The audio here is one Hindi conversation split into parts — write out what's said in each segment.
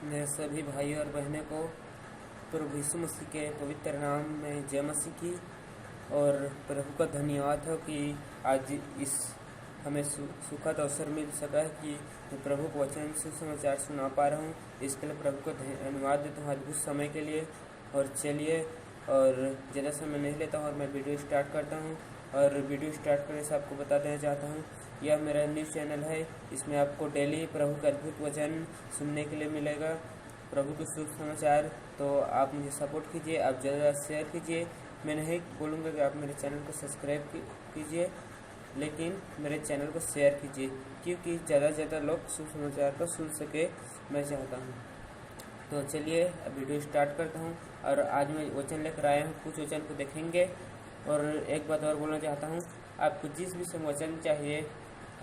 मेरे सभी भाइयों और बहनों को प्रभु यीशु मसीह के पवित्र नाम में जय मसीह की। और प्रभु का धन्यवाद हो कि आज इस हमें सुखद अवसर मिल सका है कि मैं प्रभु को वचन सुसमाचार सुना पा रहा हूँ। इसके लिए प्रभु को धन्यवाद देता हूँ अद्भुत समय के लिए। और चलिए, और ज़्यादा समय नहीं लेता हूँ और मैं वीडियो स्टार्ट करता हूँ। और वीडियो स्टार्ट करने से आपको बता देना चाहता हूँ, यह मेरा न्यूज़ चैनल है। इसमें आपको डेली प्रभु का अद्भुत वचन सुनने के लिए मिलेगा, प्रभु के शुभ समाचार। तो आप मुझे सपोर्ट कीजिए, आप ज़्यादा शेयर कीजिए। मैं नहीं बोलूँगा कि आप मेरे चैनल को सब्सक्राइब कीजिए, लेकिन मेरे चैनल को शेयर कीजिए, क्योंकि ज़्यादा से ज़्यादा लोग शुभ समाचार को सुन सके, मैं चाहता हूँ। तो चलिए अब वीडियो स्टार्ट करता हूँ। और आज मैं वचन लेकर आया हूँ, कुछ वचन को देखेंगे। और एक बात और बोलना चाहता हूँ, आपको जिस भी वचन चाहिए,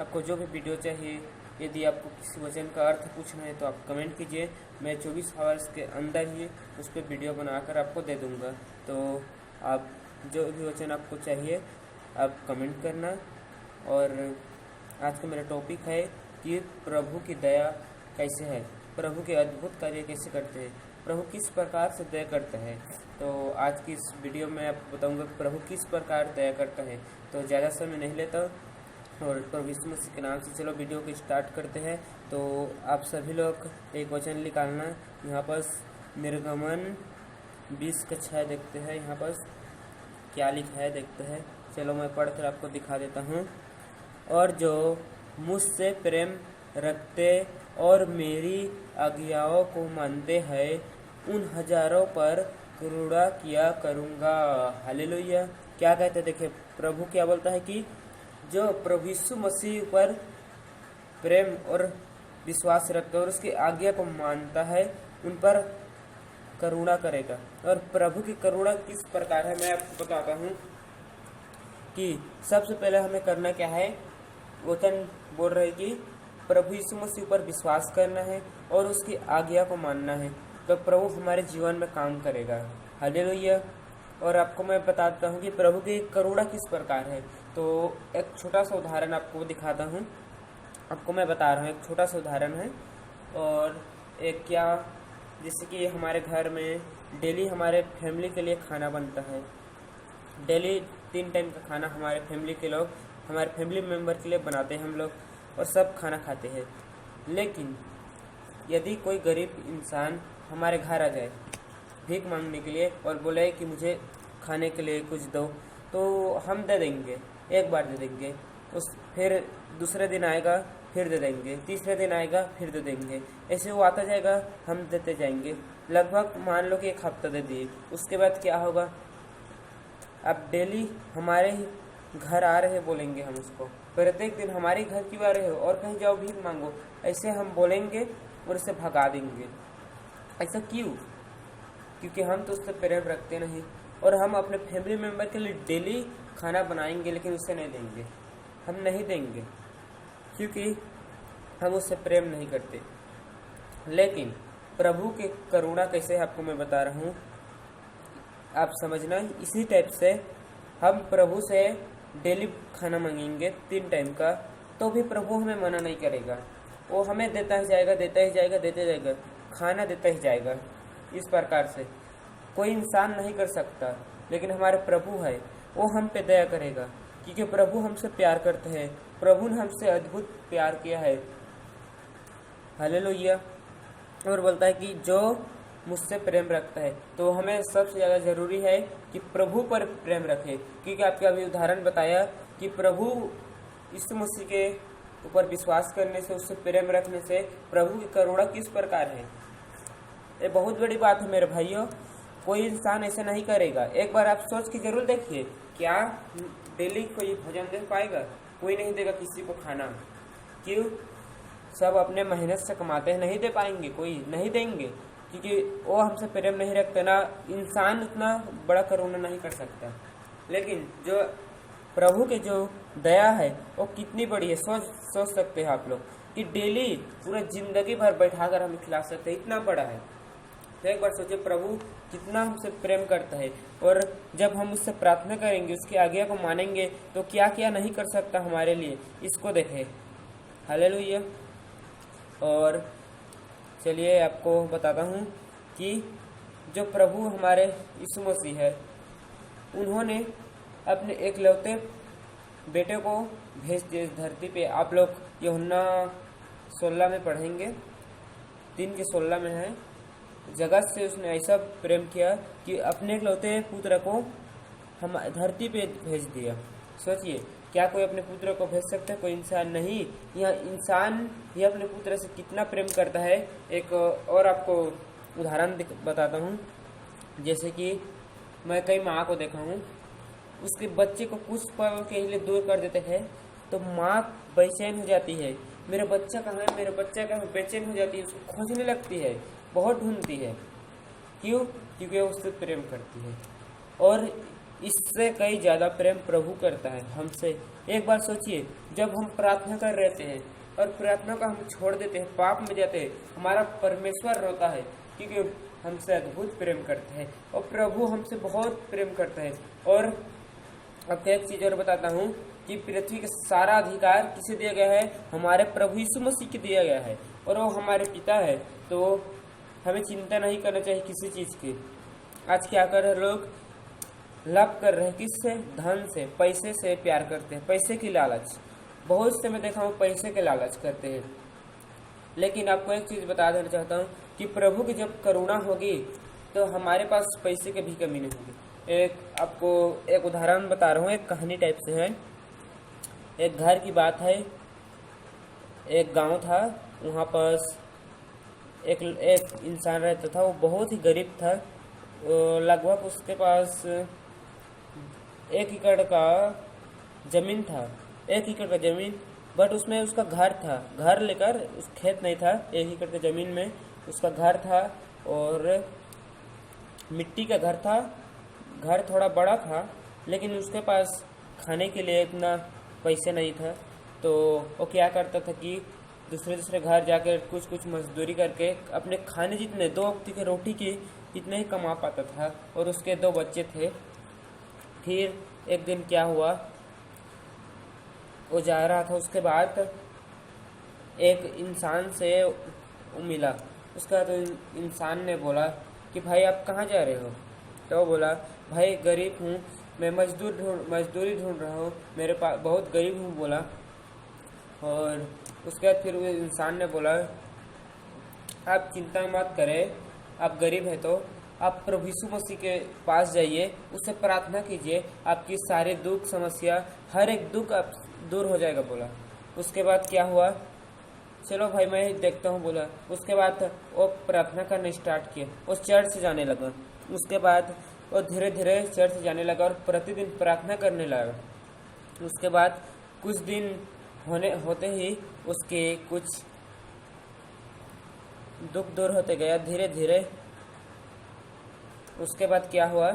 आपको जो भी वीडियो चाहिए, यदि आपको किसी वचन का अर्थ पूछना है तो आप कमेंट कीजिए। मैं 24 आवर्स के अंदर ही उस पर वीडियो बनाकर आपको दे दूँगा। तो आप जो भी वचन आपको चाहिए आप कमेंट करना। और आज का मेरा टॉपिक है कि प्रभु की दया कैसे है, प्रभु के अद्भुत कार्य कैसे करते हैं, प्रभु किस प्रकार से दया करता है। तो आज की इस वीडियो में आपको बताऊंगा कि प्रभु किस प्रकार दया करता है। तो ज़्यादा समय नहीं लेता और प्रभु यीशु मसीह के नाम से चलो वीडियो को स्टार्ट करते हैं। तो आप सभी लोग एक वचन निकालना। यहाँ पर निर्गमन 20:6 देखते हैं, यहाँ पर क्या लिखा है देखते हैं। चलो मैं पढ़कर आपको दिखा देता हूँ। और जो मुझसे प्रेम रखते और मेरी आज्ञाओं को मानते हैं, उन हजारों पर करुणा किया करूँगा। हालेलुया। क्या कहते हैं, देखिए प्रभु क्या बोलता है कि जो प्रभु यीशु मसीह पर प्रेम और विश्वास रखता है और उसकी आज्ञा को मानता है, उन पर करुणा करेगा। और प्रभु की करुणा किस प्रकार है मैं आपको बताता हूँ कि सबसे पहले हमें करना क्या है। वचन बोल रहे कि प्रभु यीशु मसीह पर विश्वास करना है और उसकी आज्ञा को मानना है, तो प्रभु हमारे जीवन में काम करेगा। हालेलुया। और आपको मैं बताता हूँ कि प्रभु की करुणा किस प्रकार है। तो एक छोटा सा उदाहरण आपको दिखाता हूँ, आपको मैं बता रहा हूँ। एक छोटा सा उदाहरण है। और एक क्या, जैसे कि हमारे घर में डेली हमारे फैमिली के लिए खाना बनता है। डेली 3 टाइम का खाना हमारे फैमिली के लोग, हमारे फैमिली मेम्बर के लिए बनाते हैं हम लोग, और सब खाना खाते हैं। लेकिन यदि कोई गरीब इंसान हमारे घर आ जाए भीख मांगने के लिए और बोले कि मुझे खाने के लिए कुछ दो, तो हम दे देंगे, एक बार दे देंगे। फिर दूसरे दिन आएगा फिर दे देंगे, तीसरे दिन आएगा फिर दे देंगे। ऐसे वो आता जाएगा, हम देते जाएंगे। लगभग मान लो कि 1 हफ्ता दे दिए। उसके बाद क्या होगा, अब डेली हमारे ही घर आ रहे बोलेंगे हम उसको, प्रत्येक दिन हमारे घर क्यों आ रहे हो और कहीं जाओ भीख मांगो, ऐसे हम बोलेंगे और उसे भगा देंगे। ऐसा क्यों? क्योंकि हम तो उससे प्रेम रखते नहीं। और हम अपने फैमिली मेम्बर के लिए डेली खाना बनाएंगे, लेकिन उसे नहीं देंगे, हम नहीं देंगे, क्योंकि हम उससे प्रेम नहीं करते। लेकिन प्रभु की करुणा कैसे है आपको मैं बता रहा हूँ, आप समझना। इसी टाइप से हम प्रभु से डेली खाना मांगेंगे 3 टाइम का, तो भी प्रभु हमें मना नहीं करेगा। वो हमें देता ही जाएगा, देता ही जाएगा, देते जाएगा, खाना देता ही जाएगा। इस प्रकार से कोई इंसान नहीं कर सकता, लेकिन हमारे प्रभु है, वो हम पे दया करेगा, क्योंकि प्रभु हमसे प्यार करते हैं। प्रभु ने हमसे अद्भुत प्यार किया है। हालेलुया। और बोलता है कि जो मुझसे प्रेम रखता है, तो हमें सबसे ज़्यादा ज़रूरी है कि प्रभु पर प्रेम रखें। क्योंकि आपके अभी उदाहरण बताया कि प्रभु यीशु मसीह के ऊपर विश्वास करने से, उससे प्रेम रखने से प्रभु की करुणा किस प्रकार है। ये बहुत बड़ी बात है मेरे भाइयों, कोई इंसान ऐसा नहीं करेगा। एक बार आप सोच के जरूर देखिए, क्या डेली कोई भोजन दे पाएगा? कोई नहीं देगा किसी को खाना। क्यों? सब अपने मेहनत से कमाते हैं, नहीं दे पाएंगे, कोई नहीं देंगे, क्योंकि वो हमसे प्रेम नहीं रखते ना। इंसान उतना बड़ा करुणा नहीं कर सकता। लेकिन जो प्रभु के जो दया है वो कितनी बड़ी है, सोच सकते हैं आप लोग कि डेली पूरा जिंदगी भर बैठाकर हमें खिला सकते हैं, इतना बड़ा है। तो एक बार सोचिए प्रभु कितना हमसे प्रेम करता है। और जब हम उससे प्रार्थना करेंगे, उसकी आज्ञा को मानेंगे, तो क्या क्या नहीं कर सकता हमारे लिए, इसको देखें। हालेलुया। और चलिए आपको बताता हूँ कि जो प्रभु हमारे यीशु मसीह है, उन्होंने अपने एकलौते बेटे को भेज दिया इस धरती पे। आप लोग यूहन्ना 16 में पढ़ेंगे, 3:16 में है, जगत से उसने ऐसा प्रेम किया कि अपने एकलौते पुत्र को हम धरती पे भेज दिया। सोचिए, क्या कोई अपने पुत्र को भेज सकता है? कोई इंसान नहीं। यह इंसान ही अपने पुत्र से कितना प्रेम करता है। एक और आपको उदाहरण बताता हूँ। जैसे कि मैं कई माँ को देखा हूँ, उसके बच्चे को कुछ पल के लिए दूर कर देते हैं तो माँ बेचैन हो जाती है, मेरा बच्चा कहाँ है, मेरा बच्चा कहाँ है, बेचैन हो जाती है, उसको खोजने लगती है, बहुत ढूंढती है। क्यों? क्योंकि वो उससे प्रेम करती है। और इससे कई ज़्यादा प्रेम प्रभु करता है हमसे। एक बार सोचिए, जब हम प्रार्थना कर रहे हैं और प्रार्थना को हम छोड़ देते हैं, पाप में जाते हैं, हमारा परमेश्वर रोता है क्योंकि हमसे अद्भुत प्रेम करते हैं और प्रभु हमसे बहुत प्रेम करता है। और अब एक चीज़ और बताता हूँ कि पृथ्वी का सारा अधिकार किसे दिया गया है? हमारे प्रभु यीशु मसीह को दिया गया है और वो हमारे पिता है। तो हमें चिंता नहीं करना चाहिए किसी चीज़ की। आज क्या कर रहे लोग? लाभ कर रहे हैं किससे? धन से, पैसे से प्यार करते हैं, पैसे की लालच। बहुत से मैं देखा हूँ पैसे के लालच करते हैं। लेकिन आपको एक चीज़ बता देना चाहता हूँ कि प्रभु की जब करुणा होगी तो हमारे पास पैसे की भी कमी नहीं होगी। आपको एक उदाहरण बता रहा हूँ, एक कहानी टाइप से है। एक घर की बात है, एक गांव था, वहाँ पास एक इंसान रहता था। वो बहुत ही गरीब था। लगभग उसके पास 1 एकड़ का ज़मीन था, 1 एकड़ का ज़मीन, बट उसमें उसका घर था। घर लेकर, उस खेत नहीं था, 1 एकड़ की ज़मीन में उसका घर था और मिट्टी का घर था। घर थोड़ा बड़ा था, लेकिन उसके पास खाने के लिए इतना पैसे नहीं था। तो वो क्या करता था कि दूसरे घर जाकर कुछ मजदूरी करके अपने खाने जितने 2 वक्त की रोटी की इतने ही कमा पाता था। और उसके 2 बच्चे थे। फिर एक दिन क्या हुआ, वो जा रहा था, उसके बाद एक इंसान से मिला। उसका तो इंसान ने बोला कि भाई आप कहाँ जा रहे हो? तो वो बोला, भाई गरीब हूँ, मैं मजदूरी ढूंढ रहा हूँ, मेरे पास बहुत गरीब हूँ बोला। और उसके बाद फिर वो इंसान ने बोला, आप चिंता मत करें, आप गरीब हैं तो आप प्रभु यीशु मसीह के पास जाइए, उससे प्रार्थना कीजिए, आपकी सारे दुख समस्या हर एक दुख आप दूर हो जाएगा बोला। उसके बाद क्या हुआ? चलो भाई मैं देखता हूँ बोला। उसके बाद वो प्रार्थना करना स्टार्ट किया, वो चर्च जाने लगा। उसके बाद वो धीरे धीरे चर्च जाने लगा और प्रतिदिन प्रार्थना करने लगा। उसके बाद कुछ दिन होते ही उसके कुछ दुख दूर होते गया धीरे धीरे। उसके बाद क्या हुआ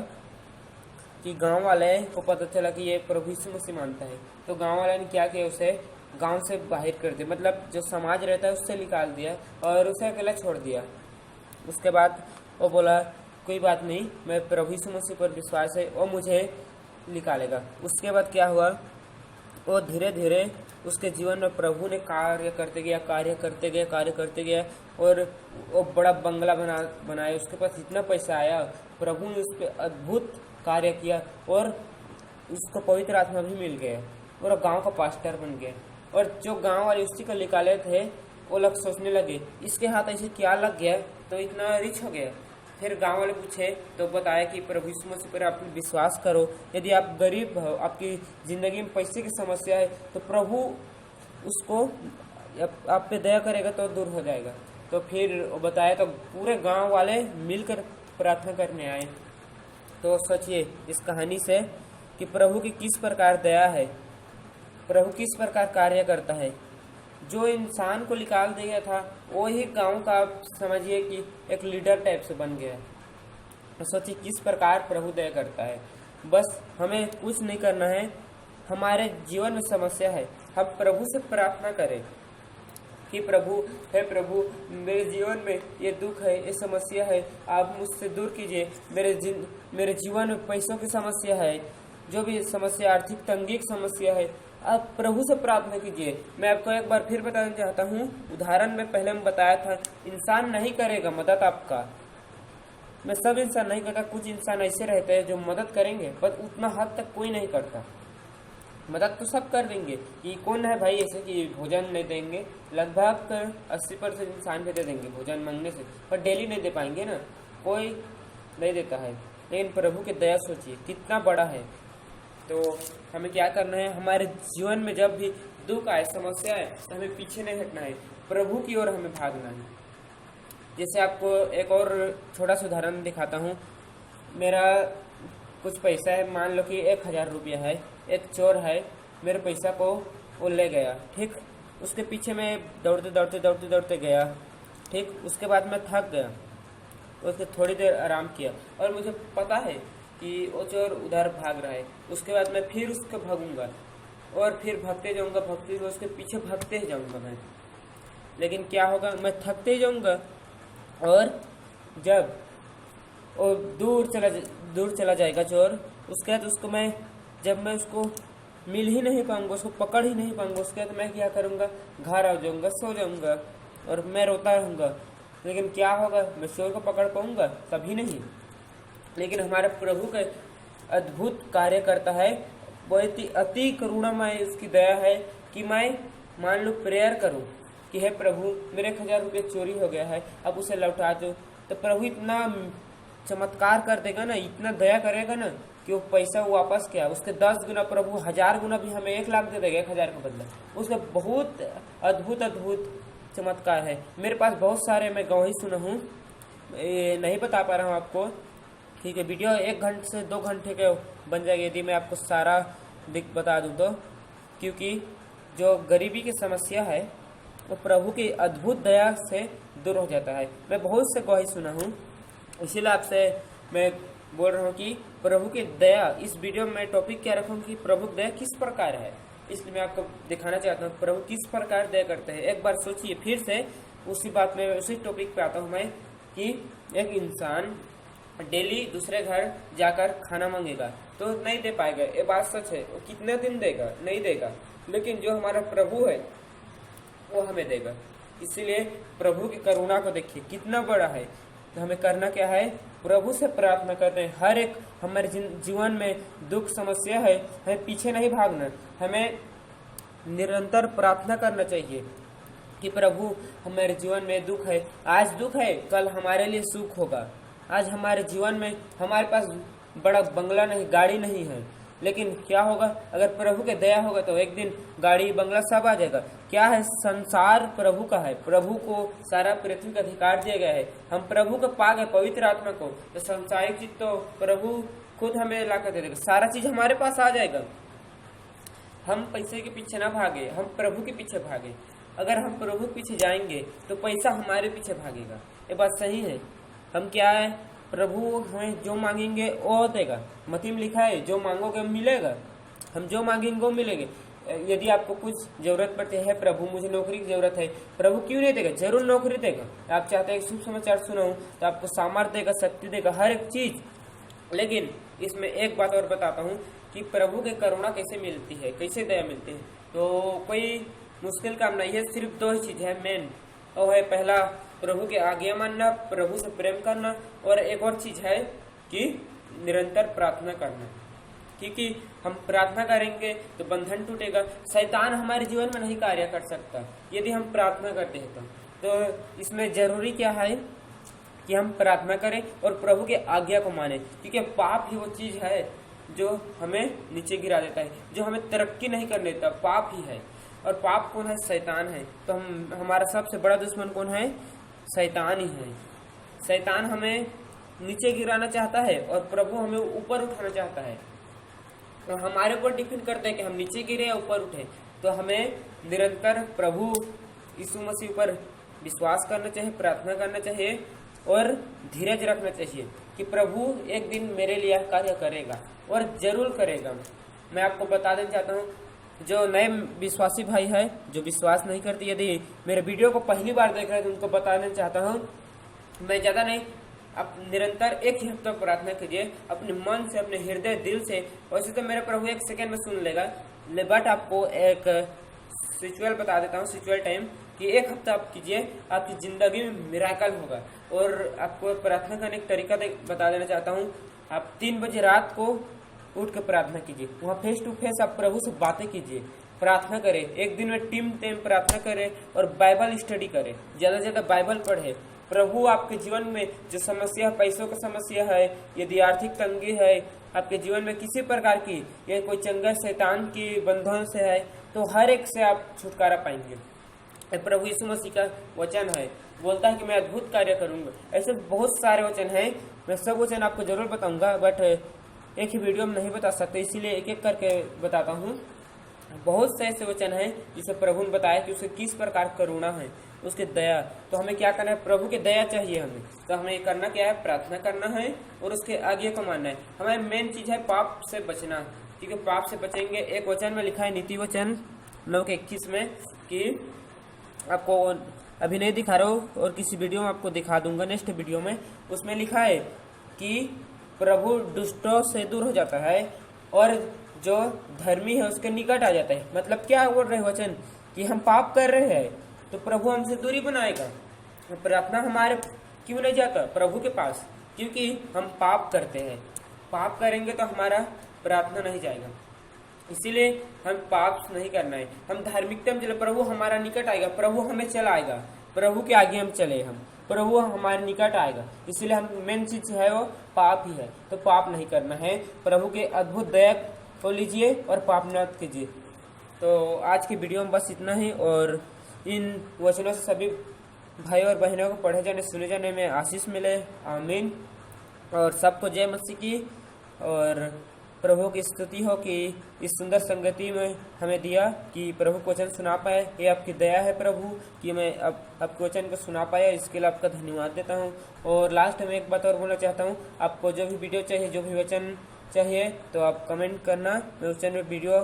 कि गांव वाले को पता चला कि ये प्रभु यीशु मसीह मानता है। तो गांव वाले ने क्या किया, उसे गांव से बाहर कर दिया, मतलब जो समाज रहता है उससे निकाल दिया और उसे अकेला छोड़ दिया। उसके बाद वो बोला, कोई बात नहीं, मैं प्रभु यीशु मसीह पर विश्वास है, वो मुझे निकालेगा। उसके बाद क्या हुआ, वो धीरे धीरे उसके जीवन में प्रभु ने कार्य करते गया और वो बड़ा बंगला बनाया। उसके पास इतना पैसा आया, प्रभु ने उस पर अद्भुत कार्य किया और उसको पवित्र आत्मा भी मिल गया और गांव का पास्टर बन गया। और जो गांव वाले उसी को निकाले थे, वो लोग सोचने लगे इसके हाथ ऐसे क्या लग गया तो इतना रिच हो गया। फिर गांव वाले पूछे तो बताया कि प्रभु यीशु मसीह पर आप विश्वास करो, यदि आप गरीब हो, आपकी ज़िंदगी में पैसे की समस्या है, तो प्रभु उसको आप पे दया करेगा तो दूर हो जाएगा। तो फिर वो बताया तो पूरे गांव वाले मिलकर प्रार्थना करने आए। तो सोचिए इस कहानी से कि प्रभु की किस प्रकार दया है, प्रभु किस प्रकार कार्य करता है। जो इंसान को निकाल दिया था वो ही गांव का समझिए कि एक लीडर टाइप से बन गया। तो सोचिए किस प्रकार प्रभु दया करता है। बस हमें कुछ नहीं करना है, हमारे जीवन में समस्या है, हम प्रभु से प्रार्थना करें कि प्रभु, हे प्रभु, मेरे जीवन में ये दुख है, ये समस्या है, आप मुझसे दूर कीजिए। मेरे जीवन में पैसों की समस्या है, जो भी समस्या, आर्थिक तंगी की समस्या है, आप प्रभु से प्रार्थना कीजिए। मैं आपको एक बार फिर बताना चाहता हूँ, उदाहरण में पहले मैं बताया था, इंसान नहीं करेगा मदद आपका। मैं सब इंसान नहीं करता, कुछ इंसान ऐसे रहते हैं जो मदद करेंगे, पर उतना हद तक कोई नहीं करता। मदद तो सब कर देंगे, कि कौन है भाई ऐसे कि भोजन नहीं देंगे, लगभग 80% इंसान भी दे देंगे भोजन मांगने से, पर डेली नहीं दे पाएंगे ना, कोई नहीं देता है। लेकिन प्रभु की दया सोचिए कितना बड़ा है। तो हमें क्या करना है, हमारे जीवन में जब भी दुख आए, समस्या आए, तो हमें पीछे नहीं हटना है, प्रभु की ओर हमें भागना है। जैसे आपको एक और छोटा सा उदाहरण दिखाता हूँ। मेरा कुछ पैसा है, मान लो कि 1000 रुपया है, एक चोर है मेरे पैसा को वो ले गया, ठीक। उसके पीछे मैं दौड़ते दौड़ते दौड़ते दौड़ते गया, ठीक। उसके बाद मैं थक गया, उसके थोड़ी देर आराम किया और मुझे पता है कि वो चोर उधर भाग रहा है। उसके बाद मैं फिर उसको भागूंगा और फिर भागते जाऊंगा, भागते हुए उसके पीछे भागते ही जाऊंगा मैं। लेकिन क्या होगा, मैं थकते ही जाऊंगा और जब वो दूर चला जाएगा चोर, उसके बाद उसको जब मैं उसको मिल ही नहीं पाऊंगा, उसको पकड़ ही नहीं पाऊंगा, उसके बाद मैं क्या करूंगा, घर आ जाऊंगा, सो जाऊंगा और मैं रोता रहूंगा। लेकिन क्या होगा, मैं चोर को पकड़ पाऊंगा? कभी नहीं। लेकिन हमारे प्रभु का अद्भुत कार्य करता है, बहुत ही अति करुणामय उसकी दया है कि मैं मान लो प्रेयर करूं कि हे प्रभु मेरे 1000 रुपये चोरी हो गया है, अब उसे लौटा दो, तो प्रभु इतना चमत्कार कर देगा ना, इतना दया करेगा ना कि वो पैसा वापस क्या, उसके 10 गुना प्रभु 1000 गुना भी हमें 1 लाख दे देगा 1000 का बदला। उसका बहुत अद्भुत चमत्कार है। मेरे पास बहुत सारे, मैं गवाही सुना हूँ, नहीं बता पा रहा हूँ आपको, ठीक है। वीडियो 1 घंटे से 2 घंटे के बन जाएगी यदि मैं आपको सारा बता दूँ तो, क्योंकि जो गरीबी की समस्या है वो प्रभु की अद्भुत दया से दूर हो जाता है। मैं बहुत से गवाही सुना हूँ, इसीलिए आपसे मैं बोल रहा हूँ कि प्रभु की दया, इस वीडियो में मैं टॉपिक क्या रखूँ कि प्रभु की दया किस प्रकार है, इसलिए मैं आपको दिखाना चाहता हूँ प्रभु किस प्रकार दया करते हैं। एक बार सोचिए, फिर से उसी बात में, उसी टॉपिक पे आता हूँ मैं कि एक इंसान डेली दूसरे घर जाकर खाना मांगेगा तो नहीं दे पाएगा, ये बात सच है। वो कितने दिन देगा? नहीं देगा। लेकिन जो हमारा प्रभु है वो हमें देगा। इसीलिए प्रभु की करुणा को देखिए कितना बड़ा है। तो हमें करना क्या है, प्रभु से प्रार्थना करते हैं। हर एक हमारे जीवन में दुख समस्या है, हमें पीछे नहीं भागना, हमें निरंतर प्रार्थना करना चाहिए कि प्रभु हमारे जीवन में दुख है, आज दुख है, कल हमारे लिए सुख होगा। आज हमारे जीवन में हमारे पास बड़ा बंगला नहीं, गाड़ी नहीं है, लेकिन क्या होगा, अगर प्रभु के दया होगा तो एक दिन गाड़ी बंगला सब आ जाएगा। क्या है, संसार प्रभु का है, प्रभु को सारा पृथ्वी का अधिकार दिया गया है। हम प्रभु को पा गए, पवित्र आत्मा को, तो संसारिक चीज तो प्रभु खुद हमें ला कर दे देगा, सारा चीज हमारे पास आ जाएगा। हम पैसे के पीछे ना भागे, हम प्रभु के पीछे भागे। अगर हम प्रभु के पीछे जाएंगे तो पैसा हमारे पीछे भागेगा, ये बात सही है। हम क्या है, प्रभु हमें जो मांगेंगे वो देगा। मत्ती में लिखा है जो मांगोगे मिलेगा, हम जो मांगेंगे वो मिलेंगे। यदि आपको कुछ जरूरत पड़ती है, प्रभु मुझे नौकरी की जरूरत है, प्रभु क्यों नहीं देगा, जरूर नौकरी देगा। आप चाहते हैं शुभ समाचार सुनाऊं तो आपको सामर्थ्य देगा, शक्ति देगा, हर एक चीज। लेकिन इसमें एक बात और बताता हूँ कि प्रभु की करुणा कैसे मिलती है, कैसे दया मिलती है। तो कोई मुश्किल काम नहीं है, सिर्फ 2 ही चीज है मेन, और है पहला प्रभु की आज्ञा मानना, प्रभु से प्रेम करना, और एक और चीज है कि निरंतर प्रार्थना करना। क्योंकि हम प्रार्थना करेंगे तो बंधन टूटेगा, शैतान हमारे जीवन में नहीं कार्य कर सकता यदि हम प्रार्थना करते हैं। तो इसमें जरूरी क्या है कि हम प्रार्थना करें और प्रभु के आज्ञा को माने, क्योंकि पाप ही वो चीज है जो हमें नीचे गिरा देता है, जो हमें तरक्की नहीं करने देता, पाप ही है। और पाप कौन है? शैतान है। तो हमारा सबसे बड़ा दुश्मन कौन है? शैतान ही है। शैतान हमें नीचे गिराना चाहता है और प्रभु हमें ऊपर उठाना चाहता है। तो हमारे ऊपर डिपेंड करता है कि हम नीचे गिरे या ऊपर उठे। तो हमें निरंतर प्रभु यीशु मसीह पर विश्वास करना चाहिए, प्रार्थना करना चाहिए और धीरज रखना चाहिए कि प्रभु एक दिन मेरे लिए कार्य करेगा और जरूर करेगा। मैं आपको बता देना चाहता हूँ, जो नए विश्वासी भाई है जो विश्वास नहीं करते, यदि मेरे वीडियो को पहली बार देख रहे हैं तो उनको बताना चाहता हूँ, मैं ज़्यादा नहीं, आप निरंतर 1 ही हफ्ता प्रार्थना कीजिए अपने मन से, अपने हृदय दिल से। वैसे तो मेरे प्रभु 1 सेकंड में सुन लेगा, बट आपको एक सिचुअल बता देता हूँ, सिचुअल टाइम कि 1 हफ्ता आप कीजिए, आपकी ज़िंदगी में मिराकल होगा। और आपको प्रार्थना करने का तरीका बता देना चाहता हूँ। आप 3 बजे रात को उठ के प्रार्थना कीजिए, वहाँ फेस टू फेस आप प्रभु से बातें कीजिए, प्रार्थना करें। एक दिन में टीम टाइम प्रार्थना करें और बाइबल स्टडी करें, ज़्यादा से ज़्यादा बाइबल पढ़े। प्रभु आपके जीवन में जो समस्या, पैसों की समस्या है, यदि आर्थिक तंगी है आपके जीवन में किसी प्रकार की, या कोई चंगा शैतान की बंधन से है, तो हर एक से आप छुटकारा पाएंगे। प्रभु यीशु मसीह का वचन है, बोलता है कि मैं अद्भुत कार्य करूंगा। ऐसे बहुत सारे वचन हैं, मैं सब वचन आपको जरूर बताऊंगा, बट एक ही वीडियो में नहीं बता सकते, इसीलिए एक एक करके बताता हूँ। बहुत से ऐसे वचन हैं जिसे प्रभु ने बताया कि उसे किस प्रकार करुणा है, उसके दया। तो हमें क्या करना है, प्रभु की दया चाहिए हमें, तो हमें करना क्या है, प्रार्थना करना है और उसके आगे को मानना है। हमें मेन चीज है पाप से बचना, क्योंकि पाप से बचेंगे। एक वचन में लिखा है नीति वचन 9:21 में कि आपको अभी नहीं दिखा रहा हूँ और किसी वीडियो में आपको दिखा दूंगा, नेक्स्ट वीडियो में। उसमें लिखा है कि प्रभु दुष्टों से दूर हो जाता है और जो धर्मी है उसके निकट आ जाता है। मतलब क्या बोल रहे वचन कि हम पाप कर रहे हैं तो प्रभु हमसे दूरी बनाएगा। प्रार्थना हमारे क्यों नहीं जाता प्रभु के पास, क्योंकि हम पाप करते हैं। पाप करेंगे तो हमारा प्रार्थना नहीं जाएगा, इसीलिए हम पाप नहीं करना है। हम धार्मिकता में चले, प्रभु हमारा निकट आएगा, प्रभु हमें चलाएगा, प्रभु के आगे हम चले, हम प्रभु हमारे निकट आएगा। इसीलिए हम मेन चीज है वो पाप ही है, तो पाप नहीं करना है। प्रभु के अद्भुत दया को लीजिए और पाप न कीजिए। तो आज की वीडियो में बस इतना ही, और इन वचनों से सभी भाई और बहनों को पढ़े जाने सुने जाने में आशीष मिले, आमीन। और सबको जय मसीह की, और प्रभु की स्तुति हो कि इस सुंदर संगति में हमें दिया कि प्रभु को वचन सुना पाए। ये आपकी दया है प्रभु कि मैं अब आपके वचन को सुना पाया, इसके लिए आपका धन्यवाद देता हूँ। और लास्ट में एक बात और बोलना चाहता हूँ, आपको जो भी वीडियो चाहिए, जो भी वचन चाहिए, तो आप कमेंट करना, मैं उस चैनल में वीडियो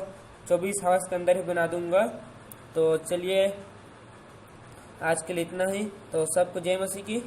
24 आवर्स के अंदर ही बना दूंगा। तो चलिए आज के लिए इतना ही, तो सबको जय मसीह की।